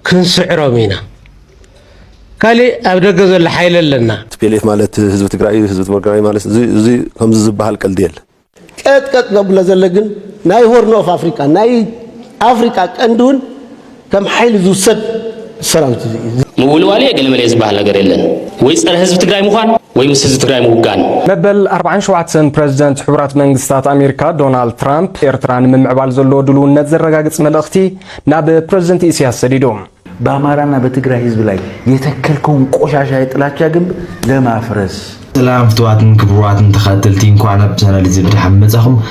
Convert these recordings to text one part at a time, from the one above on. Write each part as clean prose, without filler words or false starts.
كنسعرهم هنا كالي أبدأ جزء الحيل لنا تبيليف مالت حزب تجري حزب تجري مالت زي هم زبها الكلديل كات قبل زلقن ناي هورن أوف أفريقيا ناي أفريقيا كندون كم حيل زوسد سلامت مقولوا عليه قال مليز بحال غيرلن ويصير حزب تجري مخان ويمس حزب تجري موغان مبل 47 بريزيدنت حبرات منغستات امريكا دونالد ترامب ኤርትራን ምምዕባል ዘሎ ድሉነት ዘረጋግጽ መልእክቲ ናብ ፕሬዝዳንት ኢሳያስ ሰዲዶም በአማራና በትግራይ ህዝብ ላይ የተከልከውን ቆሻሻ የጥላቻ ግንብ ለማፍረስ سلام فتواتن كبرواتن تخاتلتين كوانا بسانا اللي زبد حمزاهم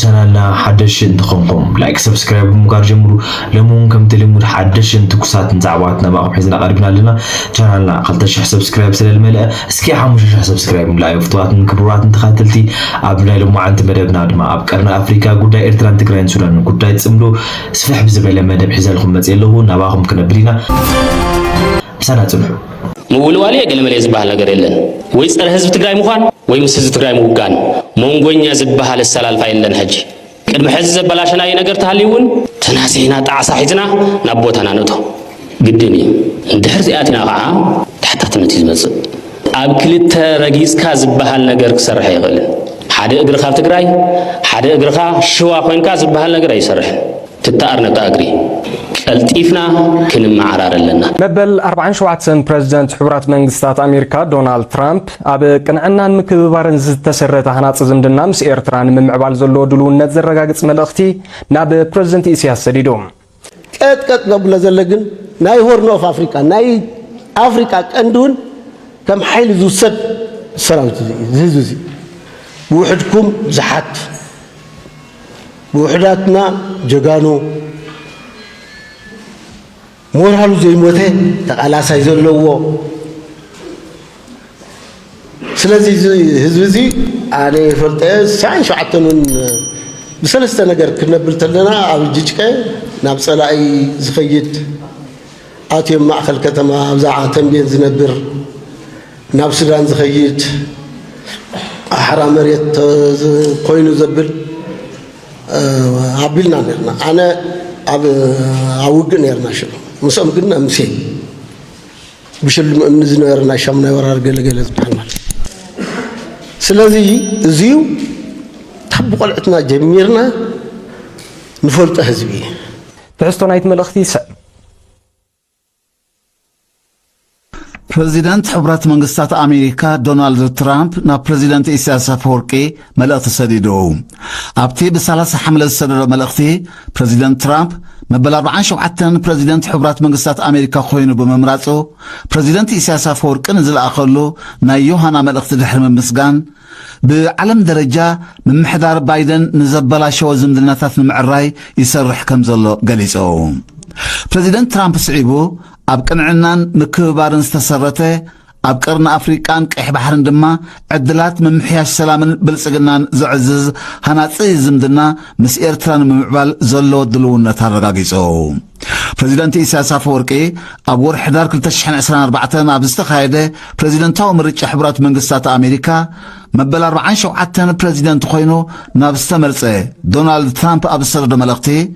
چانالنا حدشن تخونكم لايك سبسكرايب مقار جمرو لمون كم تلمود حدشن تكساتن زعواتنا باقم حيزنا قربنا لنا چانالنا قلتشح سبسكرايب سلال ملأ اسكي حموشش سبسكرايب ملايو فتواتن كبرواتن تخاتلتي عبنا لهم وعنت مدبنا دما عبقرنا افريكا قدا ارتران تقرين سودان قدا يتسملو سفح بزبالة مدب حزالكم متسيلهو نباقم كنبرينا بسانا تنحو مقولوا عليه قال مليز بحال غيرلن ويصير حزب تجري مخان ويمس حزب تجري موغان مونغونيا زبحال السلال فايلن حج قدم حزب زبلاشنا اي ነገር ታህሊውን ተናሲና ጣሳ ሒዝና ናቦታና ነቶ ግድኒ እንድሕር ዚአትና ቃ ተሕታትነት ይዝመጽ ኣብ ክልተ ረጊስካ ዝብሃል ነገር ክሰርሕ ይኽእል ሓደ እግርኻ ትግራይ ሓደ እግርኻ ሽዋ ኮይንካ ዝብሃል ነገር አይሰርሕ تتأرنا تأجري التيفنا كن معرار لنا مبل 47 بريزيدنت حبرات منغستات أمريكا دونالد ترامب أب كنعنا مكبارن تسرت هنات زمدنا مس إيرتران ممعبال زلو دلون نتزر رقاقت ملأختي ناب بريزيدنت إسياس سديدوم كات قبل زلقن ناي هورن أوف أفريقيا ناي أفريقيا كندون كم حيل زوسد سلامت زي بوحدكم زحات بوحداتنا جغانو مورالو زي موته تقالا سايزلو سلازي حزبي اني فلطه ساين شعتنون بسلسته ነገር كنبلتلنا اب جيجكه ناب صلاي زخيد اتي معخل كتما ابزع تنبين زنبر ناب سودان زخيد احرا مريت كوينو زبل عبيلنا نرنا أنا أوجن نرنا شلون مسام قلنا مسي بشل نزنا نرنا شامنا ورار قل سبحان الله سلذي زيو تحب قلعتنا جميرنا نفلت حزبي تحسون عيت ملأختي بريزيدنت حبرات منغستات أمريكا دونالد ترامب نا بريزيدنت إسياس أفورقي ملأخت سديدو أبتي بسالس حمل السدر ملأختي بريزيدنت ترامب مبلغ 47 بريزيدنت حبرات منغستات أمريكا خوينو بممراتو بريزيدنت إسياس أفورقي نزل أخلو نا يوهانا ملأخت دحرم المسقان بعلم درجة من محضار بايدن نزبلا شو زمدناتات المعراي يسرح كمزلو قليسو بريزيدنت ترامب سعيبو أب كنعنان مكبارن استسرته أب قرن أفريقان كح بحرن دما عدلات من محياش سلامن بلسقنان زعزز هناتي زمدنا مس إيرتران ممعبال زلو دلون تارقاقيسو بريزيدنت إسياس أفورقي أبور حدار كل تشحن 24 أب استخايده بريزيدنتاو مريتش حبرات منغستات أمريكا مبل 47 بريزيدنت خوينو ناب استمرصه دونالد ترامب أب السرد ملأختي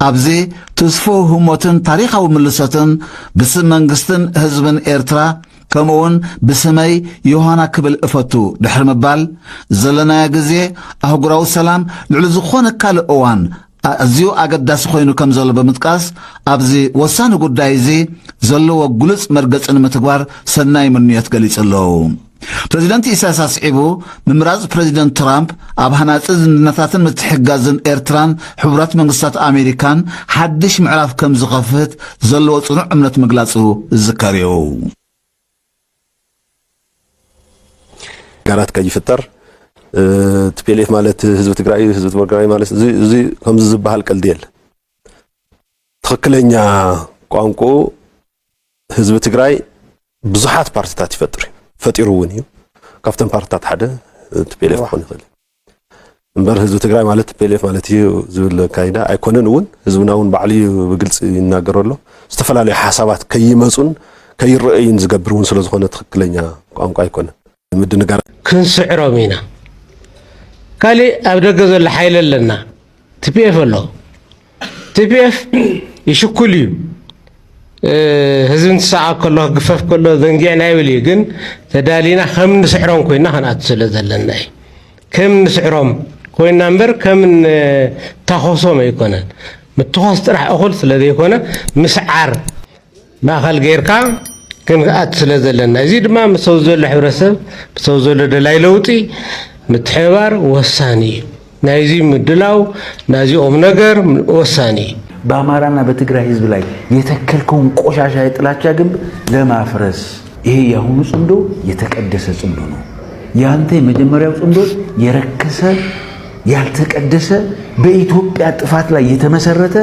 أبزي تسفو هموتن تاريخاو ملساتن بسم منغستن حزبن إيرترا كمون بسمي يوهانا كبل افتو دحر مبال زلنا يغزي اهغراو سلام لعل زخون كال اوان ازيو اقداس خوينو كم زلو بمتقاس ابزي وسان غداي زي زلو وغلص مرغصن متغبار سناي منيت غليصلو بريزيدنت إسياس أسعيبو ممراز بريزيدنت ترامب أبهنا تزنتاتن متحقازن إيرتران حبرات منغستات أمريكان حدش معراف كم زغفت زلو صنع عملت مقلاصو الزكاريو قرات كاي فتر تبيليف مالت حزب تجري حزب تجري مالت زي كم زبحال قلديل تخكلኛ ቋንቋ حزب تجري بزحات بارتات يفطر فطيرون كافتن بارتات حدا تبيليف كون يخل امبر حزب تجري مالت تبيليف مالت زول كايدا ايكونن ون حزبناون بعلي بግልጽ ይናገራሉ استفلالي حسابات كيمصون كيرئين زغبرون ስለዝኾነ تخكلኛ ቋንቋ አይኮነ مدنقار كنسعرهم هنا كالي أبدأ جزء الحيل لنا تبيف الله تبيف يشكليو ህዝብን ተሳዓ ከሎ ግፈፍ ከሎ ዘንጊዕና ይብል ግን ተዳሊና ከም ንስዕሮም ኮይና ከናት ስለ ዘለና ከም ንስዕሮም ኮይና እምበር ከም ታኾሶም ኣይኮነን ምትኾስ ጥራሕ እኹል ስለ ዘይኮነ ምስዓር ማእኸል ጌርካ ክንኣት ስለ ዘለና እዚ ድማ ምሰው ዘሎ ሕብረተሰብ ምሰው ዘሎ ደላይ ለውጢ ምትሕባር ወሳኒ ናይዚ ምድላው ናዚኦም ነገር ወሳኒ በአማራና በትግራይ ህዝብ ላይ የተከልከውን ቆሻሻ የጥላቻ ግንብ ለማፍረስ ይሄ ያሁኑ ጽምዶ የተቀደሰ ጽምዶ ነው። ያንተ የመጀመሪያው ጽምዶ የረከሰ ያልተቀደሰ በኢትዮጵያ ጥፋት ላይ የተመሰረተ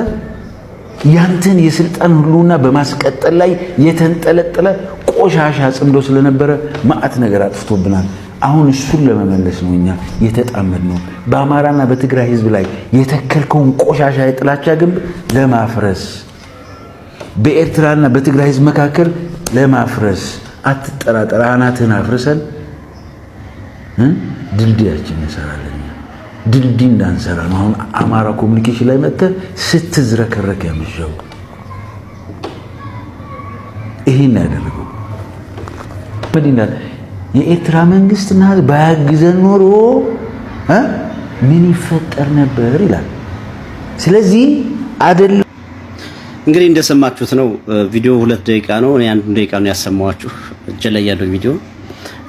ያንተን የስልጣን ሁሉና በማስቀጠል ላይ የተንጠለጠለ ቆሻሻ ጽምዶ ስለነበረ ማአት ነገር አጥፍቶብናል። አሁን እሱን ለመመለስ ነው እኛ የተጣመድነው። በአማራና በትግራይ ህዝብ ላይ የተከልከውን ቆሻሻ የጥላቻ ግንብ ለማፍረስ በኤርትራና በትግራይ ህዝብ መካከል ለማፍረስ አትጠራጠር። አናትን አፍርሰን ድልድያችን እንሰራለን። ድልድይ እንዳንሰራ ነው አሁን አማራ ኮሙኒኬሽን ላይ መጥተ ስትዝረከረክ ያመሻው። ይሄን ያደረገው መዲና የኤርትራ መንግስትና ባያግዘን ኖሮ ምን ይፈጠር ነበር ይላል። ስለዚህ አይደለም እንግዲህ እንደሰማችሁት ነው። ቪዲዮ 2 ደቂቃ ነው። እኔ 1 ደቂቃ ነው ያሰማዋችሁ። እጄ ላይ ያለው ቪዲዮ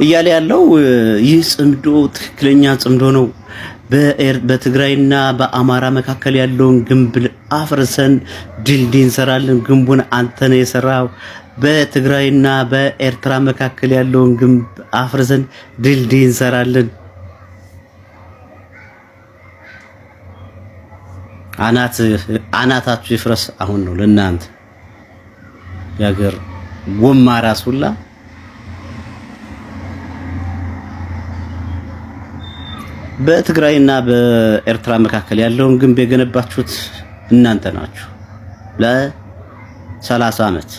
እያለ ያለው ይህ ጽምዶ ትክክለኛ ጽምዶ ነው። በትግራይና በአማራ መካከል ያለውን ግንብ አፍርሰን ድልድይ እንሰራለን። ግንቡን አንተ ነህ የሰራው። በትግራይና በኤርትራ መካከል ያለውን ግንብ አፍርሰን ድልድይ እንሰራለን። አናታችሁ ይፍረስ። አሁን ነው ለእናንተ ያገር ጎማ ራሱላ በትግራይና በኤርትራ መካከል ያለውን ግንብ የገነባችሁት እናንተ ናችሁ ለ30 ዓመት።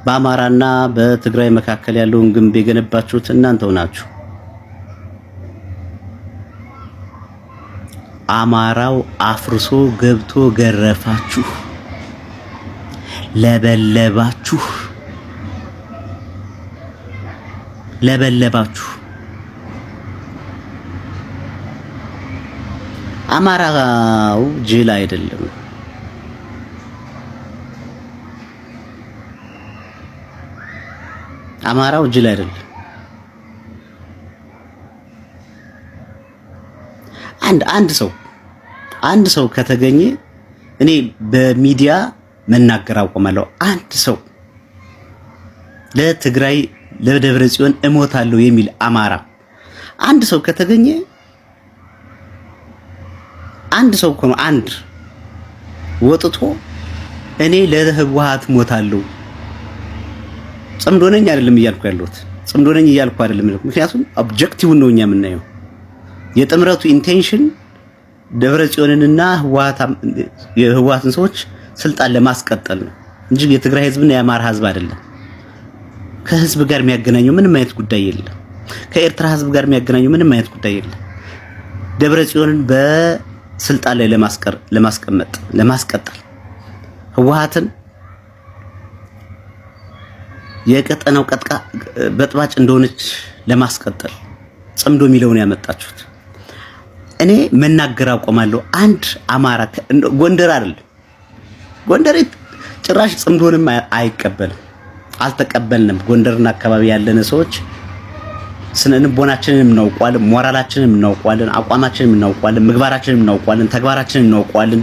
በአማራና በትግራይ መካከል ያለውን ግንብ የገነባችሁት እናንተው ናችሁ። አማራው አፍርሶ ገብቶ ገረፋችሁ፣ ለበለባችሁ። አማራው ጅል አይደለም። አማራው ጅል አይደለም። አንድ ሰው ከተገኘ እኔ በሚዲያ መናገር አቆማለሁ። አንድ ሰው ለትግራይ ለደብረ ጽዮን እሞታለሁ የሚል አማራ አንድ ሰው ከተገኘ አንድ ሰው አንድ ወጥቶ እኔ ለህወሓት እሞታለሁ ጽምዶ ነኝ አይደለም እያልኩ ያለሁት። ጽምዶ ነኝ እያልኩ አይደለም። ምክንያቱም ኦብጀክቲቭን ነው እኛ የምናየው። የጥምረቱ ኢንቴንሽን ደብረ ጽዮንንና የህወሓትን ሰዎች ስልጣን ለማስቀጠል ነው እንጂ የትግራይ ህዝብና የአማራ ህዝብ አይደለም። ከህዝብ ጋር የሚያገናኘው ምንም አይነት ጉዳይ የለም። ከኤርትራ ህዝብ ጋር የሚያገናኘው ምንም አይነት ጉዳይ የለም። ደብረ ጽዮንን በስልጣን ላይ ለማስቀጠል ህወሓትን የቀጠናው በጥባጭ እንደሆነች ለማስቀጠል ጽምዶ የሚለውን ያመጣችሁት። እኔ መናገር አቆማለሁ። አንድ አማራ ጎንደር አይደለም፣ ጎንደር ጭራሽ ጽምዶንም አይቀበልም፣ አልተቀበልንም። ጎንደርና አካባቢ ያለነ ሰዎች ስነልቦናችንን እናውቀዋለን፣ ሞራላችንን እናውቀዋለን፣ አቋማችንን እናውቀዋለን፣ ምግባራችንን እናውቀዋለን፣ ተግባራችንን እናውቀዋለን፣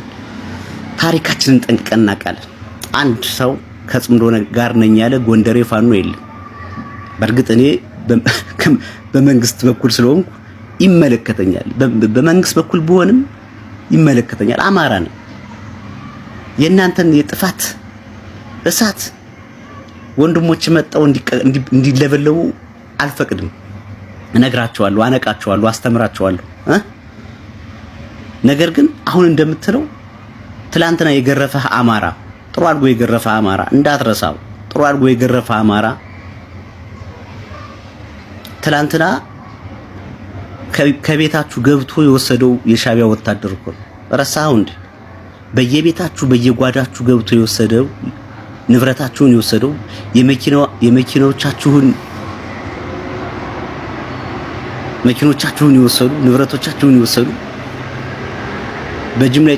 ታሪካችንን ጠንቅቀን እናውቃለን። አንድ ሰው ከጽምዶ ጋር ነኝ ያለ ጎንደሬ ፋኖ የለም። በእርግጥ እኔ በመንግስት በኩል ስለሆንኩ ይመለከተኛል። በመንግስት በኩል ቢሆንም ይመለከተኛል። አማራ ነው። የእናንተን የጥፋት እሳት ወንድሞች መጣው እንዲለበለቡ አልፈቅድም። እነግራቸዋለሁ፣ አነቃቸዋለሁ፣ አስተምራቸዋለሁ። ነገር ግን አሁን እንደምትለው ትላንትና የገረፈህ አማራ ጥሩ አድርጎ የገረፈህ አማራ እንዳትረሳው። ጥሩ አድርጎ የገረፈህ አማራ ትላንትና ከቤታችሁ ገብቶ የወሰደው የሻቢያ ወታደር እኮ ነው። ረሳኸው እንዴ? በየቤታችሁ በየጓዳችሁ ገብቶ የወሰደው ንብረታችሁን የወሰደው መኪኖቻችሁን የወሰዱ ንብረቶቻችሁን የወሰዱ በጅምላ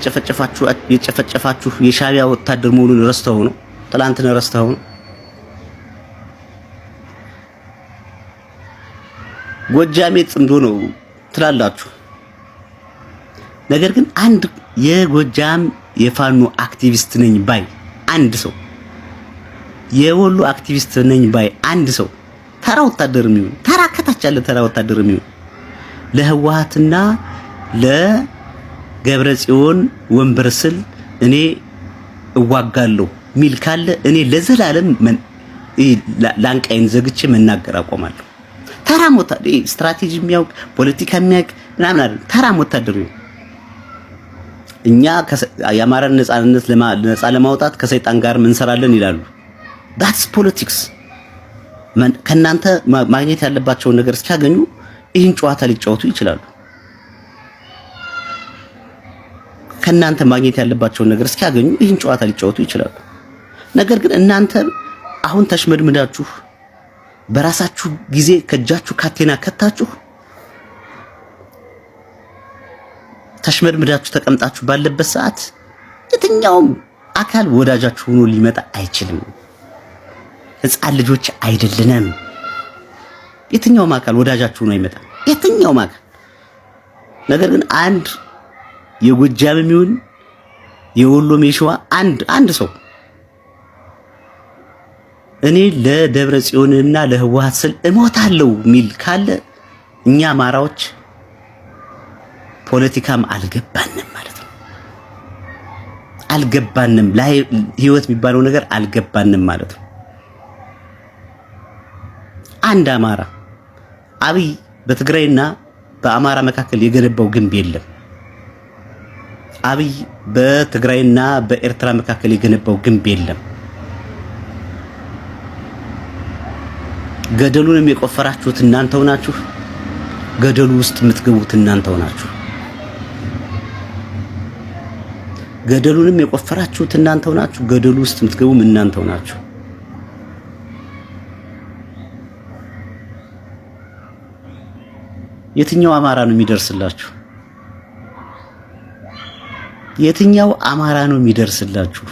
የጨፈጨፋችሁ የሻቢያ ወታደር መሆኑን ረስተው ነው። ትላንትና ረስተው ነው። ጎጃሜ ጽምዶ ነው ትላላችሁ። ነገር ግን አንድ የጎጃም የፋኖ አክቲቪስት ነኝ ባይ አንድ ሰው፣ የወሎ አክቲቪስት ነኝ ባይ አንድ ሰው ተራ ወታደርም ይሁን ተራ ከታች ያለ ተራ ወታደርም ይሁን ለህወሓትና ለገብረ ጽዮን ወንበር ስል እኔ እዋጋለሁ ሚል ካለ እኔ ለዘላለም ላንቃይን ዘግቼ መናገር አቆማለሁ። ተራ ወታደር ስትራቴጂ የሚያውቅ ፖለቲካ የሚያውቅ ምናምን አይደል፣ ተራ ወታደር ነው። እኛ የአማራን ነፃ ለማውጣት ከሰይጣን ጋር እንሰራለን ይላሉ። that's politics። ከናንተ ማግኘት ያለባቸውን ነገር እስኪያገኙ ይህን ጨዋታ ሊጫወቱ ይችላሉ። ከናንተ ማግኘት ያለባቸውን ነገር እስኪያገኙ ይህን ጨዋታ ሊጫወቱ ይችላሉ። ነገር ግን እናንተ አሁን ተሽመድምዳችሁ በራሳችሁ ጊዜ ከጃችሁ ካቴና ከታችሁ ተሽመድምዳችሁ ተቀምጣችሁ ባለበት ሰዓት የትኛውም አካል ወዳጃችሁ ሆኖ ሊመጣ አይችልም። ሕፃን ልጆች አይደለንም። የትኛውም አካል ወዳጃችሁ ሆኖ አይመጣም። የትኛውም አካል። ነገር ግን አንድ የጎጃምም ይሁን የወሎም የሸዋ አንድ ሰው እኔ ለደብረ ጽዮንና ለህወሓት ስል እሞታለሁ ሚል ካለ እኛ አማራዎች ፖለቲካም አልገባንም ማለት ነው። አልገባንም፣ ህይወት የሚባለው ነገር አልገባንም ማለት ነው። አንድ አማራ አብይ በትግራይና በአማራ መካከል የገነባው ግንብ የለም። አብይ በትግራይና በኤርትራ መካከል የገነባው ግንብ የለም። ገደሉንም የቆፈራችሁት እናንተው ናችሁ። ገደሉ ውስጥ የምትገቡት እናንተው ናችሁ። ገደሉንም የቆፈራችሁት እናንተው ናችሁ። ገደሉ ውስጥ የምትገቡም እናንተው ናችሁ። የትኛው አማራ ነው የሚደርስላችሁ? የትኛው አማራ ነው የሚደርስላችሁ?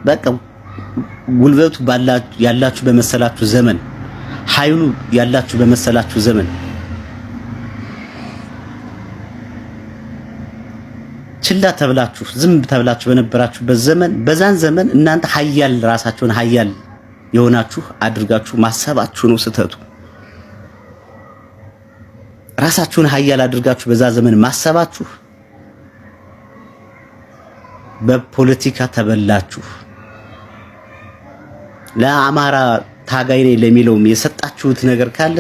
በቃ ጉልበቱ ያላችሁ በመሰላችሁ ዘመን፣ ኃይሉ ያላችሁ በመሰላችሁ ዘመን ችላ ተብላችሁ ዝም ተብላችሁ በነበራችሁበት ዘመን በዛን ዘመን እናንተ ኃያል ራሳችሁን ኃያል የሆናችሁ አድርጋችሁ ማሰባችሁ ነው ስህተቱ። ራሳችሁን ኃያል አድርጋችሁ በዛ ዘመን ማሰባችሁ በፖለቲካ ተበላችሁ። ለአማራ ታጋይ ነኝ ለሚለውም የሰጣችሁት ነገር ካለ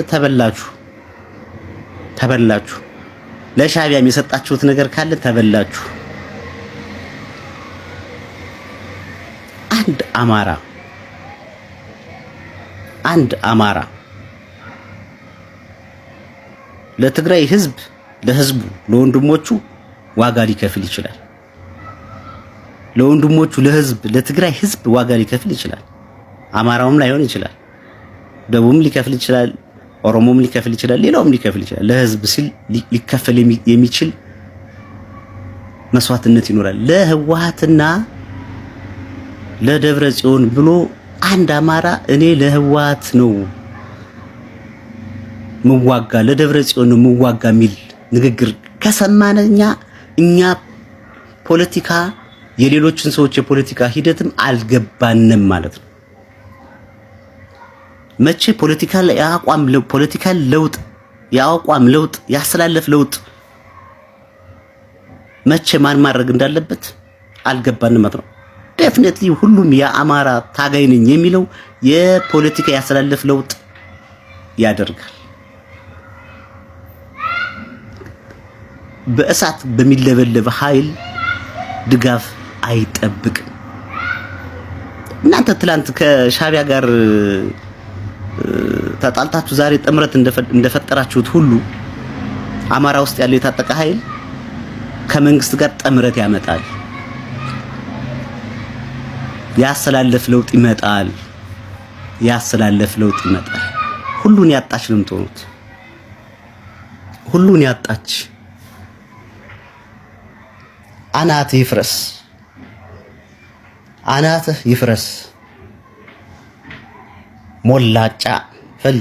ተበላችሁ። ለሻቢያም የሰጣችሁት ነገር ካለ ተበላችሁ። አንድ አማራ ለትግራይ ህዝብ ለህዝቡ ለወንድሞቹ ዋጋ ሊከፍል ይችላል። ለወንድሞቹ ለህዝብ ለትግራይ ህዝብ ዋጋ ሊከፍል ይችላል። አማራውም ላይሆን ይችላል፣ ደቡብም ሊከፍል ይችላል፣ ኦሮሞም ሊከፍል ይችላል፣ ሌላውም ሊከፍል ይችላል። ለህዝብ ሲል ሊከፈል የሚችል መስዋዕትነት ይኖራል። ለህወሓትና ለደብረ ጽዮን ብሎ አንድ አማራ እኔ ለህወሓት ነው ምዋጋ ለደብረ ጽዮን ነው ምዋጋ ሚል ንግግር ከሰማነኛ እኛ ፖለቲካ የሌሎችን ሰዎች የፖለቲካ ሂደትም አልገባንም ማለት ነው። መቼ ፖለቲካል ለውጥ የአቋም ለውጥ ያስተላለፍ ለውጥ መቼ ማን ማድረግ እንዳለበት አልገባንም ማለት ነው። ዴፊኒትሊ ሁሉም የአማራ ታጋይ ነኝ የሚለው የፖለቲካ ያስተላለፍ ለውጥ ያደርጋል። በእሳት በሚለበለብ ኃይል ድጋፍ አይጠብቅም። እናንተ ትላንት ከሻቢያ ጋር ተጣልታችሁ ዛሬ ጥምረት እንደፈጠራችሁት ሁሉ አማራ ውስጥ ያለው የታጠቀ ኃይል ከመንግስት ጋር ጥምረት ያመጣል። ያሰላለፍ ለውጥ ይመጣል። ሁሉን ያጣች ነው የምትሆኑት። ሁሉን ያጣች አናትህ ይፍረስ ሞላጫ ፈል